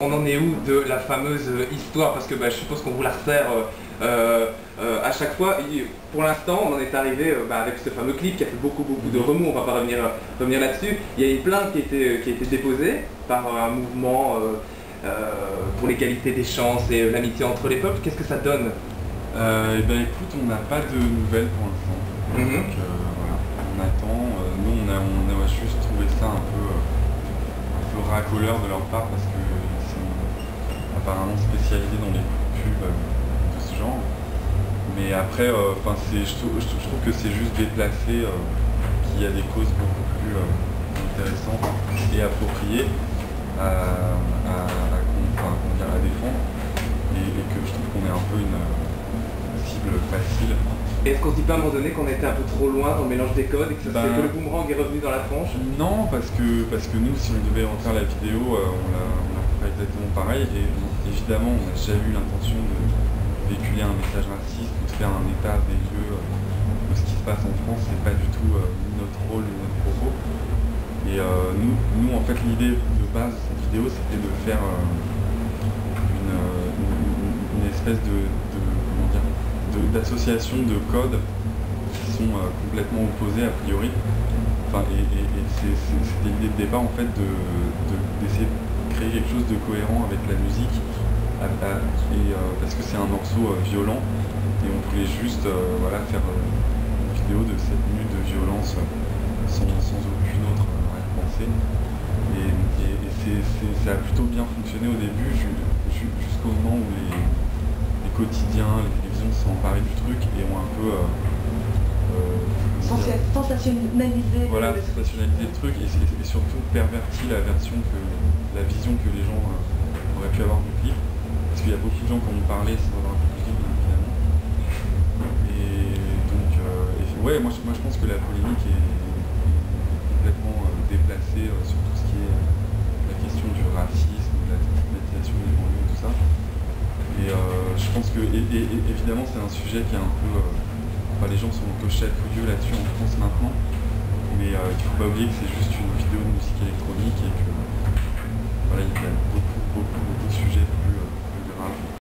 On en est où de la fameuse histoire? Parce que je suppose qu'on vous la resserre à chaque fois. Et pour l'instant, on en est arrivé avec ce fameux clip qui a fait beaucoup de remous. On va pas revenir là-dessus. Il y a une plainte qui a été déposée par un mouvement pour l'égalité des chances et l'amitié entre les peuples. Qu'est-ce que ça donne? Eh ben écoute, on n'a pas de nouvelles pour l'instant. Donc voilà, on attend. Nous, on a juste trouvé ça un peu racoleur de leur part parce qu'ils sont apparemment spécialisés dans les pubs de ce genre. Mais après, je trouve que c'est juste déplacé, qu'il y a des causes beaucoup plus intéressantes et appropriées à défendre. Et que je trouve qu'on est un peu une cible facile. Et est-ce qu'on se dit pas à un moment donné qu'on était un peu trop loin dans le mélange des codes et que, que le boomerang est revenu dans la tronche? Non, parce que nous, si on devait refaire la vidéo, on la ferait exactement pareil. Et évidemment, on n'a jamais eu l'intention de véhiculer un message raciste ou de faire un état des lieux de ce qui se passe en France. C'est pas du tout notre rôle, notre propos. Et nous, en fait, l'idée de base de cette vidéo, c'était de faire une espèce d'association de codes qui sont complètement opposés a priori. C'était l'idée de départ en fait d'essayer de créer quelque chose de cohérent avec la musique parce que c'est un morceau violent et on voulait juste faire une vidéo de 7 minutes de violence sans aucune autre arrière-pensée. Et ça a plutôt bien fonctionné au début jusqu'au moment où les quotidiens, les télévisions se sont emparés du truc et ont un peu sensationnalisé. Voilà, sensationnalisé le truc et surtout perverti la vision que les gens auraient pu avoir du clip. Parce qu'il y a beaucoup de gens qui ont parlé sans avoir vu le clip, évidemment. Et donc, ouais, moi je pense que la polémique est complètement déplacée sur tout ce qui est la question du racisme, de la stigmatisation des banlieues, tout ça. Et je pense que, évidemment, c'est un sujet qui est un peu... les gens sont un peu chatouilleux là-dessus en France maintenant, mais il ne faut pas oublier que c'est juste une vidéo de musique électronique et que il y a beaucoup de sujets.